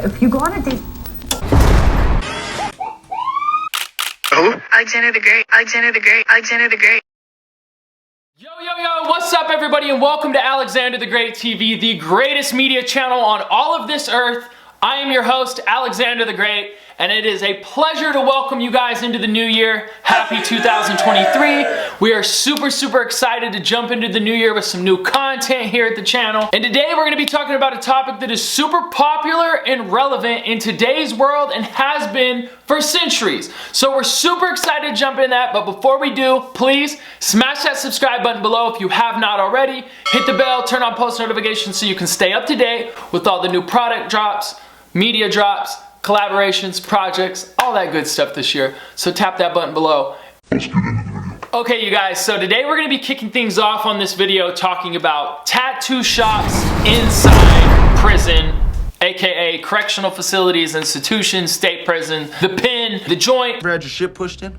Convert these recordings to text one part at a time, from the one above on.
if you go on a date... Oh? Alexander the Great, Alexander the Great, Alexander the Great. Yo, what's up everybody, and welcome to Alexander the Great TV, the greatest media channel on all of this earth. I am your host, Alexander the Great, and it is a pleasure to welcome you guys into the new year. Happy 2023. We are super excited to jump into the new year with some new content here at the channel. And today we're going to be talking about a topic that is super popular and relevant in today's world and has been for centuries. So we're super excited to jump in that, but before we do, please smash that subscribe button below if you have not already. Hit the bell, turn on post notifications so you can stay up to date with all the new product drops, media drops, collaborations, projects, all that good stuff this year. So tap that button below. Okay, you guys, so today we're gonna be kicking things off on this video talking about tattoo shops inside prison, aka correctional facilities, institutions, state prison, the pen, the joint. Ever had your shit pushed in?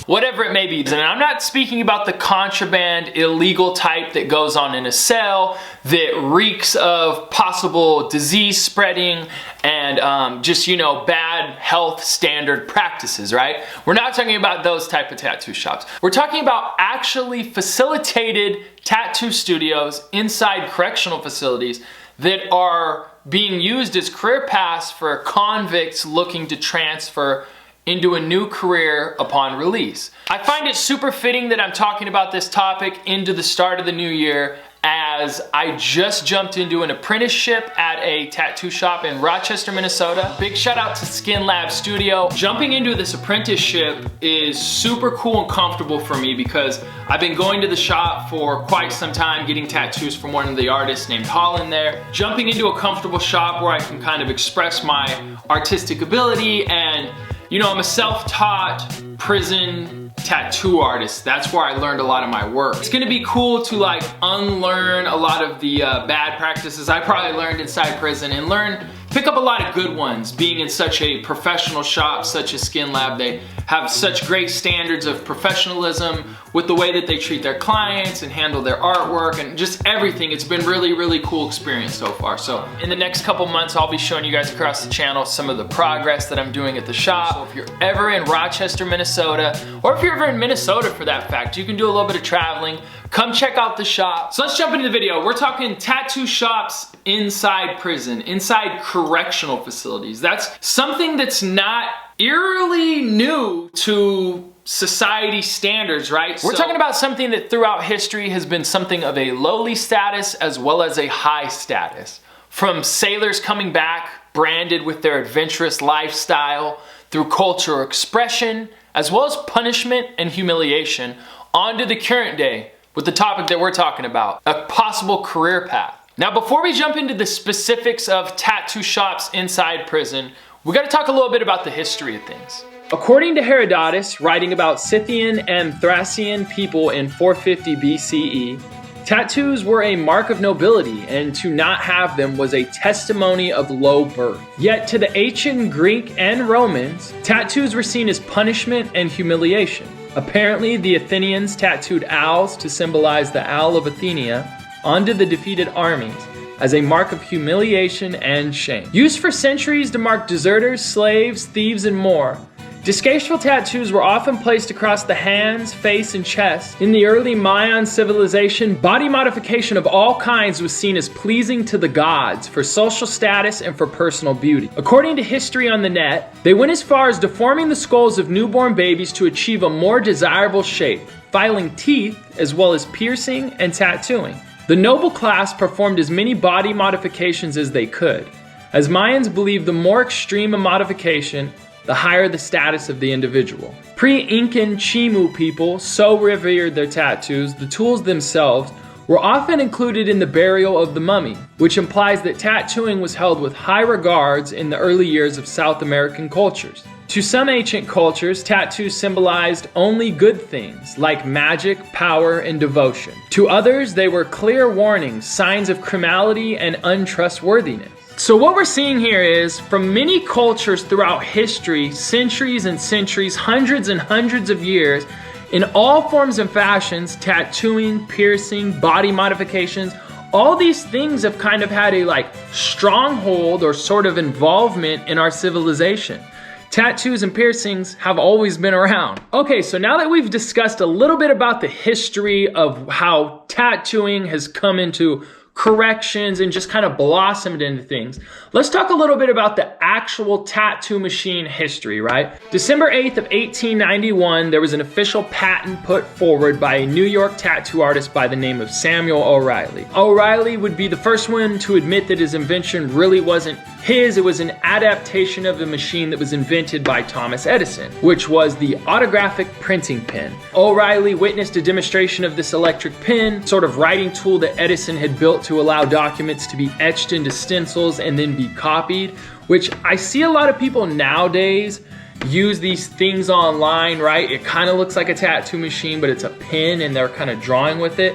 Whatever it may be. And I'm not speaking about the contraband, illegal type that goes on in a cell that reeks of possible disease spreading and just, you know, bad health standard practices, right? We're not talking about those type of tattoo shops. We're talking about actually facilitated tattoo studios inside correctional facilities that are being used as career paths for convicts looking to transfer into a new career upon release. I find it super fitting that I'm talking about this topic into the start of the new year, as I just jumped into an apprenticeship at a tattoo shop in Rochester, Minnesota. Big shout out to Skin Lab Studio. Jumping into this apprenticeship is super cool and comfortable for me because I've been going to the shop for quite some time, getting tattoos from one of the artists named Holland there. Jumping into a comfortable shop where I can kind of express my artistic ability, and you know, I'm a self-taught prison tattoo artist. That's where I learned a lot of my work. It's gonna be cool to like unlearn a lot of the bad practices I probably learned inside prison and pick up a lot of good ones. Being in such a professional shop such as Skin Lab, they have such great standards of professionalism with the way that they treat their clients and handle their artwork and just everything. It's been really cool experience so far. So in the next couple months, I'll be showing you guys across the channel some of the progress that I'm doing at the shop. So if you're ever in Rochester, Minnesota, or if you're ever in Minnesota for that fact, you can do a little bit of traveling. Come check out the shop. So let's jump into the video. We're talking tattoo shops inside prison, inside correctional facilities. That's something that's not eerily new to society standards, right? We're talking about something that throughout history has been something of a lowly status as well as a high status. From sailors coming back branded with their adventurous lifestyle through cultural expression, as well as punishment and humiliation, onto the current day with the topic that we're talking about, a possible career path. Now, before we jump into the specifics of tattoo shops inside prison, we gotta talk a little bit about the history of things. According to Herodotus, writing about Scythian and Thracian people in 450 BCE, tattoos were a mark of nobility, and to not have them was a testimony of low birth. Yet to the ancient Greek and Romans, tattoos were seen as punishment and humiliation. Apparently, the Athenians tattooed owls to symbolize the owl of Athenia onto the defeated armies as a mark of humiliation and shame. Used for centuries to mark deserters, slaves, thieves, and more, disgraceful tattoos were often placed across the hands, face, and chest. In the early Mayan civilization, body modification of all kinds was seen as pleasing to the gods for social status and for personal beauty. According to History on the Net, they went as far as deforming the skulls of newborn babies to achieve a more desirable shape, filing teeth as well as piercing and tattooing. The noble class performed as many body modifications as they could, as Mayans believed the more extreme a modification, the higher the status of the individual. Pre-Incan Chimu people so revered their tattoos, the tools themselves were often included in the burial of the mummy, which implies that tattooing was held with high regards in the early years of South American cultures. To some ancient cultures, tattoos symbolized only good things, like magic, power, and devotion. To others, they were clear warnings, signs of criminality and untrustworthiness. So what we're seeing here is, from many cultures throughout history, centuries and centuries, hundreds and hundreds of years, in all forms and fashions, tattooing, piercing, body modifications, All these things have kind of had a like stronghold or sort of involvement in our civilization. Tattoos and piercings have always been around. Okay, so now that we've discussed a little bit about the history of how tattooing has come into corrections and just kind of blossomed into things, let's talk a little bit about the actual tattoo machine history, right? December 8th of 1891, there was an official patent put forward by a New York tattoo artist by the name of Samuel O'Reilly. O'Reilly would be the first one to admit that his invention really wasn't his, it was an adaptation of the machine that was invented by Thomas Edison, which was the autographic printing pen. O'Reilly witnessed a demonstration of this electric pen, sort of writing tool that Edison had built to allow documents to be etched into stencils and then be copied, which I see a lot of people nowadays use these things online, right? It kind of looks like a tattoo machine, but it's a pen and they're kind of drawing with it.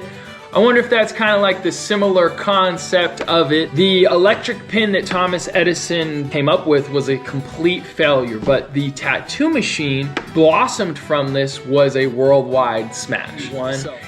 I wonder if that's kind of like the similar concept of it. The electric pen that Thomas Edison came up with was a complete failure, but the tattoo machine blossomed from this was a worldwide smash.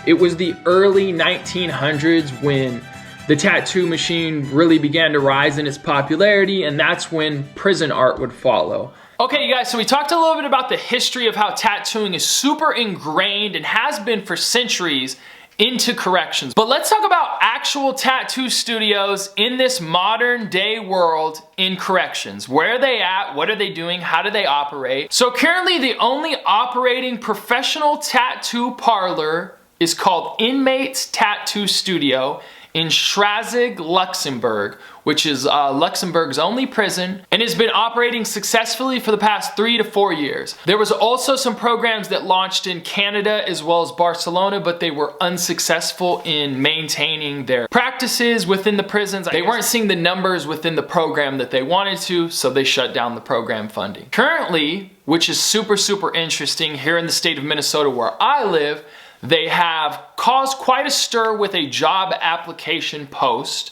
It was the early 1900s when the tattoo machine really began to rise in its popularity, and that's when prison art would follow. Okay, you guys, so we talked a little bit about the history of how tattooing is super ingrained and has been for centuries into corrections. But let's talk about actual tattoo studios in this modern day world in corrections. Where are they at? What are they doing? How do they operate? So currently the only operating professional tattoo parlor is called Inmates Tattoo Studio in Strasbourg, Luxembourg, which is Luxembourg's only prison, and has been operating successfully for the past 3 to 4 years. There was also some programs that launched in Canada as well as Barcelona, but they were unsuccessful in maintaining their practices within the prisons. They weren't seeing the numbers within the program that they wanted to, so they shut down the program funding. Currently, which is super, super interesting, here in the state of Minnesota where I live, they have caused quite a stir with a job application post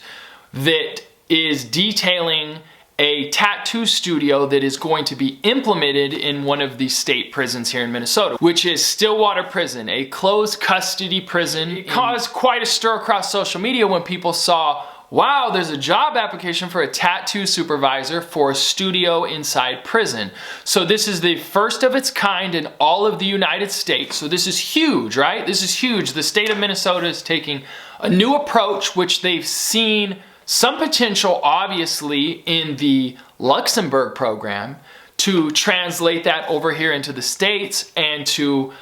that is detailing a tattoo studio that is going to be implemented in one of the state prisons here in Minnesota, which is Stillwater Prison, a closed custody prison. It caused quite a stir across social media when people saw, wow, there's a job application for a tattoo supervisor for a studio inside prison. So this is the first of its kind in all of the United States. So this is huge, right? This is huge. The state of Minnesota is taking a new approach, which they've seen some potential, obviously, in the Luxembourg program to translate that over here into the States and to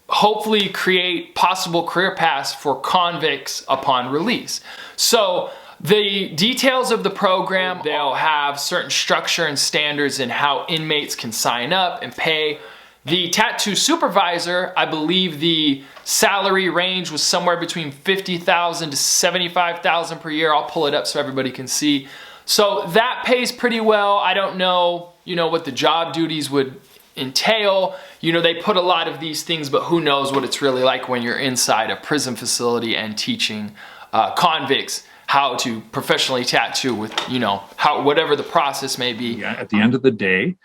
hopefully create possible career paths for convicts upon release. So the details of the program, they'll have certain structure and standards in how inmates can sign up and pay. The tattoo supervisor, I believe the salary range was somewhere between $50,000 to $75,000 per year. I'll pull it up so everybody can see. So that pays pretty well. I don't know, what the job duties would entail. They put a lot of these things, but who knows what it's really like when you're inside a prison facility and teaching convicts how to professionally tattoo with, whatever the process may be. Yeah, at the end of the day,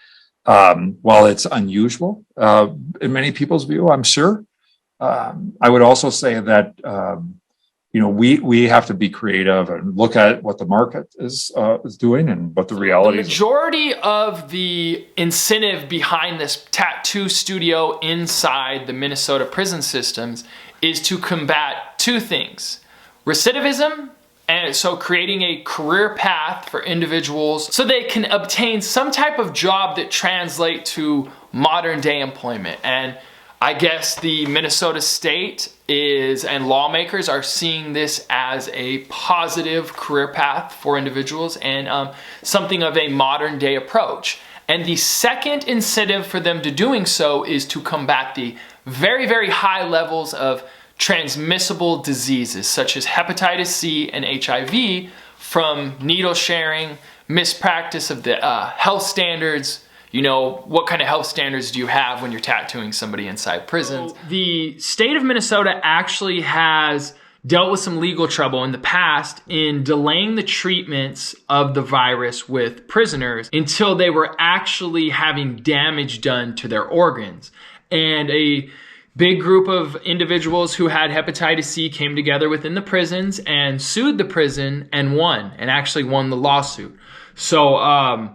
while it's unusual in many people's view, I'm sure, I would also say that, we have to be creative and look at what the market is doing and what the reality is. The majority of the incentive behind this tattoo studio inside the Minnesota prison systems is to combat two things: recidivism, and so creating a career path for individuals so they can obtain some type of job that translate to modern day employment. And I guess the Minnesota state and lawmakers are seeing this as a positive career path for individuals and something of a modern day approach. And the second incentive for them to doing so is to combat the very, very high levels of transmissible diseases such as hepatitis C and HIV from needle sharing, mispractice of the health standards. What kind of health standards do you have when you're tattooing somebody inside prisons? The state of Minnesota actually has dealt with some legal trouble in the past in delaying the treatments of the virus with prisoners until they were actually having damage done to their organs. And a big group of individuals who had hepatitis C came together within the prisons and sued the prison and won, and actually won the lawsuit. So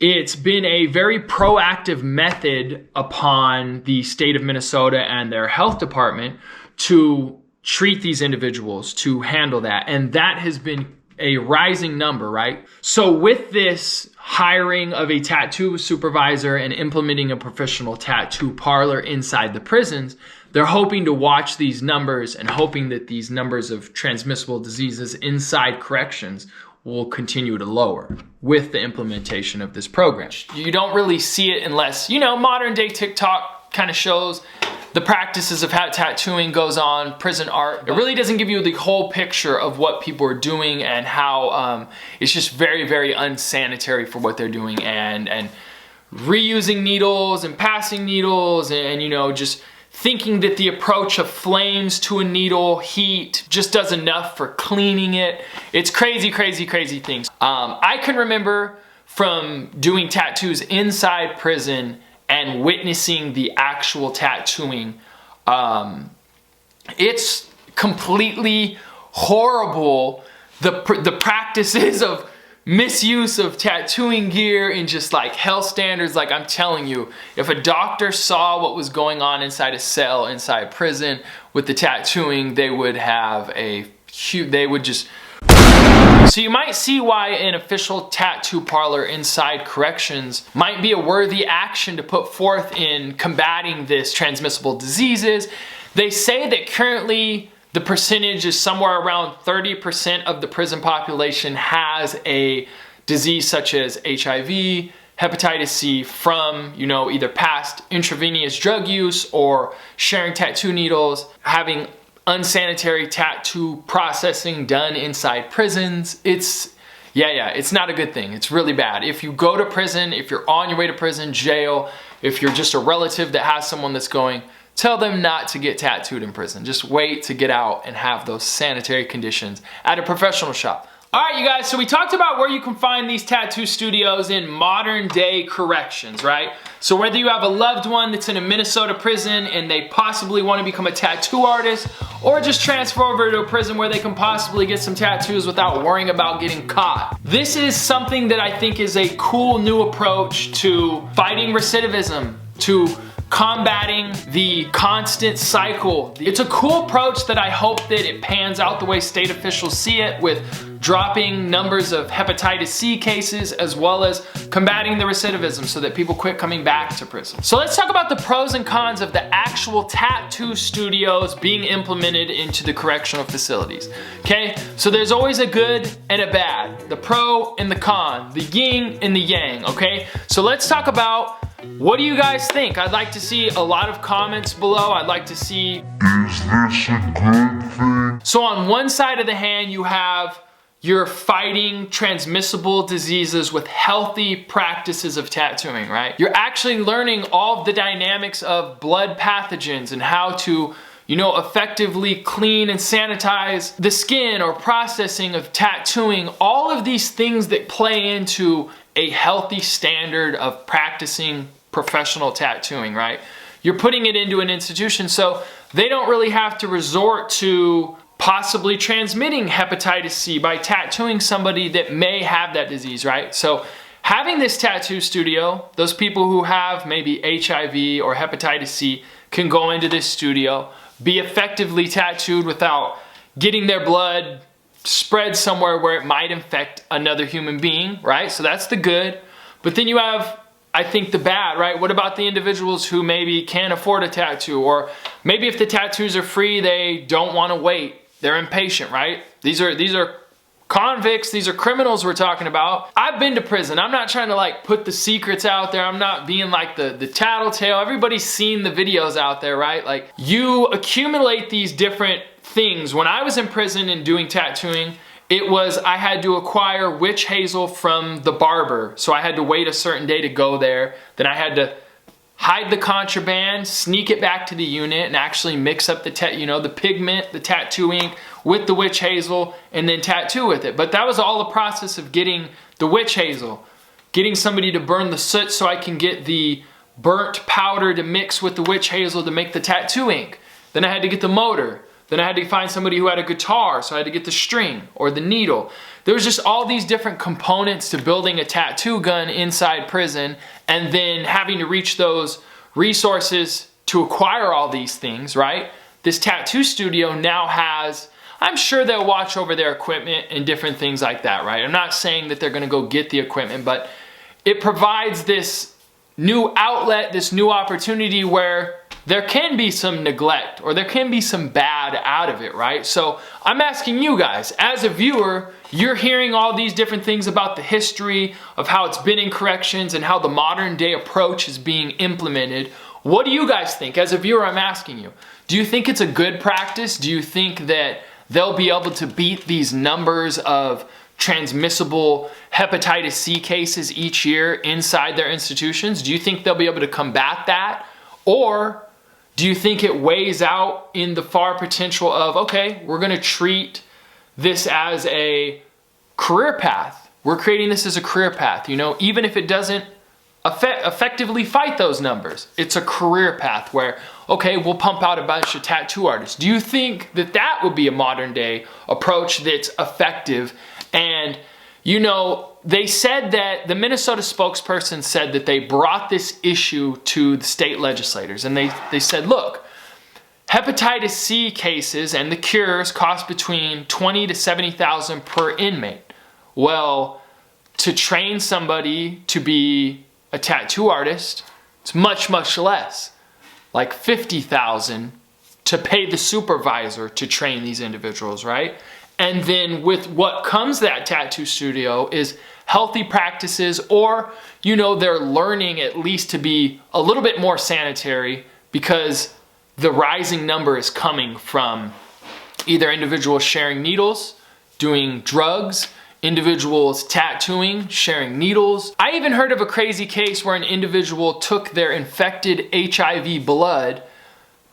it's been a very proactive method upon the state of Minnesota and their health department to treat these individuals, to handle that. And that has been a rising number, right? So with this hiring of a tattoo supervisor and implementing a professional tattoo parlor inside the prisons, they're hoping to watch these numbers and hoping that these numbers of transmissible diseases inside corrections will continue to lower with the implementation of this program. You don't really see it unless, you know, modern day TikTok kind of shows the practices of how tattooing goes on, prison art. It really doesn't give you the whole picture of what people are doing and how it's just very, very unsanitary for what they're doing, and reusing needles and passing needles, and you know, just thinking that the approach of flames to a needle, heat, just does enough for cleaning it. It's crazy, crazy, crazy things. I can remember from doing tattoos inside prison and witnessing the actual tattooing. It's completely horrible. The practices of misuse of tattooing gear and just like hell standards. Like, I'm telling you, if a doctor saw what was going on inside a cell, inside prison with the tattooing, they would have a huge, they would just... So you might see why an official tattoo parlor inside corrections might be a worthy action to put forth in combating this transmissible diseases. They say that currently the percentage is somewhere around 30% of the prison population has a disease such as HIV, hepatitis C from, you know, either past intravenous drug use or sharing tattoo needles, having unsanitary tattoo processing done inside prisons. It's not a good thing. It's really bad. If you go to prison, if you're on your way to prison, jail, if you're just a relative that has someone that's going, tell them not to get tattooed in prison. Just wait to get out and have those sanitary conditions at a professional shop. All right, you guys, so we talked about where you can find these tattoo studios in modern day corrections, right? So whether you have a loved one that's in a Minnesota prison and they possibly want to become a tattoo artist, or just transfer over to a prison where they can possibly get some tattoos without worrying about getting caught. This is something that I think is a cool new approach to fighting recidivism, to combating the constant cycle. It's a cool approach that I hope that it pans out the way state officials see it, with dropping numbers of hepatitis C cases as well as combating the recidivism so that people quit coming back to prison. So let's talk about the pros and cons of the actual tattoo studios being implemented into the correctional facilities. Okay, so there's always a good and a bad, the pro and the con, the yin and the yang, okay? So let's talk about, what do you guys think? I'd like to see a lot of comments below. I'd like to see, is this a good thing? So on one side of the hand, you have you're fighting transmissible diseases with healthy practices of tattooing, right? You're actually learning all of the dynamics of blood pathogens and how to, you know, effectively clean and sanitize the skin, or processing of tattooing, all of these things that play into a healthy standard of practicing professional tattooing, right? You're putting it into an institution so they don't really have to resort to possibly transmitting hepatitis C by tattooing somebody that may have that disease, right? So having this tattoo studio, those people who have maybe HIV or hepatitis C can go into this studio, be effectively tattooed without getting their blood spread somewhere where it might infect another human being, right? So that's the good. But then you have, I think, the bad, right? What about the individuals who maybe can't afford a tattoo, or maybe if the tattoos are free, they don't want to wait. They're impatient, right? These are convicts, these are criminals we're talking about. I've been to prison. I'm not trying to like put the secrets out there. I'm not being like the tattletale. Everybody's seen the videos out there, right? Like, you accumulate these different things. When I was in prison and doing tattooing, it was, I had to acquire witch hazel from the barber. So I had to wait a certain day to go there. Then I had to hide the contraband, sneak it back to the unit, and actually mix up the the pigment, the tattoo ink with the witch hazel, and then tattoo with it. But that was all the process of getting the witch hazel, getting somebody to burn the soot so I can get the burnt powder to mix with the witch hazel to make the tattoo ink. Then I had to get the motor. Then I had to find somebody who had a guitar, so I had to get the string or the needle. There was just all these different components to building a tattoo gun inside prison, and then having to reach those resources to acquire all these things, right? This tattoo studio now has, I'm sure they'll watch over their equipment and different things like that, right? I'm not saying that they're gonna go get the equipment, but it provides this new outlet, this new opportunity where there can be some neglect or there can be some bad out of it, right? So I'm asking you guys, as a viewer, you're hearing all these different things about the history of how it's been in corrections and how the modern day approach is being implemented. What do you guys think? As a viewer, I'm asking you. Do you think it's a good practice? Do you think that they'll be able to beat these numbers of transmissible hepatitis C cases each year inside their institutions? Do you think they'll be able to combat that? Or do you think it weighs out in the far potential of, okay, we're gonna treat this as a career path. We're creating this as a career path, you know, even if it doesn't effectively fight those numbers. It's a career path where, okay, we'll pump out a bunch of tattoo artists. Do you think that that would be a modern day approach that's effective? And, you know, they said that the Minnesota spokesperson said that they brought this issue to the state legislators, and they said, look, hepatitis C cases and the cures cost between $20,000 to $70,000 per inmate. Well, to train somebody to be a tattoo artist, it's much, much less, like $50,000 to pay the supervisor to train these individuals, right? And then with what comes that tattoo studio is healthy practices, or, you know, they're learning at least to be a little bit more sanitary, because the rising number is coming from either individuals sharing needles, doing drugs, individuals tattooing, sharing needles. I even heard of a crazy case where an individual took their infected HIV blood,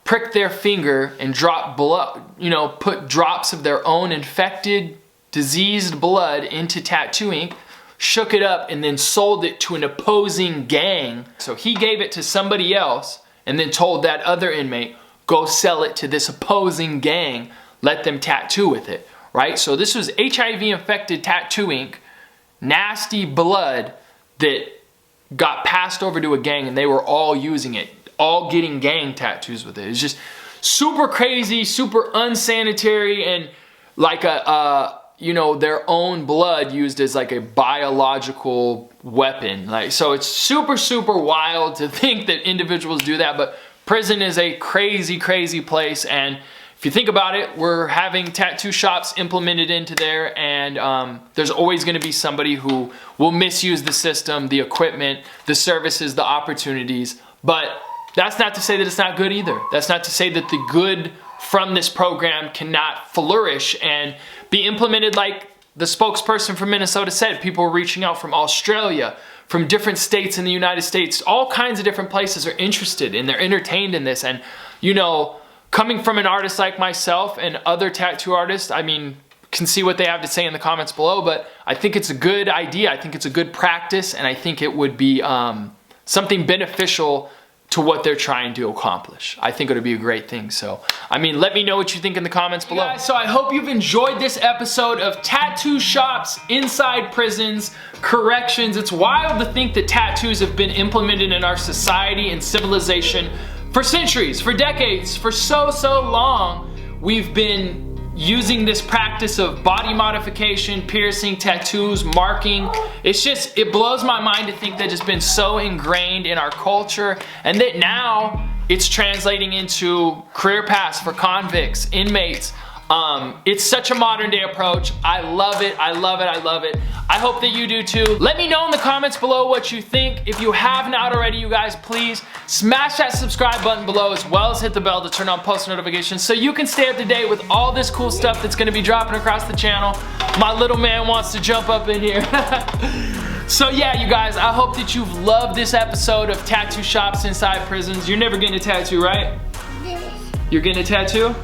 pricked their finger and dropped blood, you know, put drops of their own infected, diseased blood into tattoo ink, shook it up, and then sold it to an opposing gang. So he gave it to somebody else and then told that other inmate, go sell it to this opposing gang, let them tattoo with it, right? So this was HIV infected tattoo ink, nasty blood that got passed over to a gang, and they were all using it, all getting gang tattoos with it. It's just super crazy, super unsanitary, and like you know, their own blood used as like a biological weapon. Like, so it's super, super wild to think that individuals do that, but prison is a crazy, crazy place. And if you think about it, we're having tattoo shops implemented into there, and there's always gonna be somebody who will misuse the system, the equipment, the services, the opportunities. But that's not to say that it's not good either. That's not to say that the good from this program cannot flourish and be implemented like the spokesperson from Minnesota said. People were reaching out from Australia, from different states in the United States. All kinds of different places are interested and they're entertained in this. And, you know, coming from an artist like myself and other tattoo artists, I mean, can see what they have to say in the comments below, but I think it's a good idea. I think it's a good practice, and I think it would be something beneficial to what they're trying to accomplish. I think it would be a great thing. So, I mean, let me know what you think in the comments below. Guys, so I hope you've enjoyed this episode of tattoo shops inside prisons, corrections. It's wild to think that tattoos have been implemented in our society and civilization for centuries, for decades, for so long. We've been using this practice of body modification, piercing, tattoos, marking. It's just, it blows my mind to think that it's been so ingrained in our culture, and that now it's translating into career paths for convicts, inmates. It's such a modern day approach. I love it, I love it, I love it. I hope that you do too. Let me know in the comments below what you think. If you have not already, you guys, please smash that subscribe button below, as well as hit the bell to turn on post notifications so you can stay up to date with all this cool stuff that's gonna be dropping across the channel. My little man wants to jump up in here. So yeah, you guys, I hope that you've loved this episode of Tattoo Shops Inside Prisons. You're never getting a tattoo, right? You're getting a tattoo?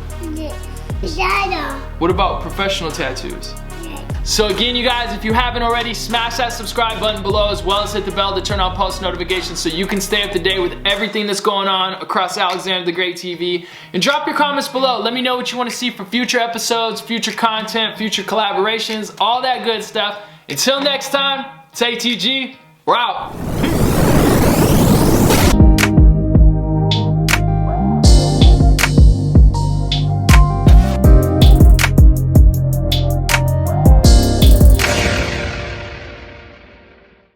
Shadow. What about professional tattoos? So again, you guys, if you haven't already, smash that subscribe button below, as well as hit the bell to turn on post notifications so you can stay up to date with everything that's going on across Alexander the Great TV. And drop your comments below. Let me know what you want to see for future episodes, future content, future collaborations, all that good stuff. Until next time, it's ATG. We're out.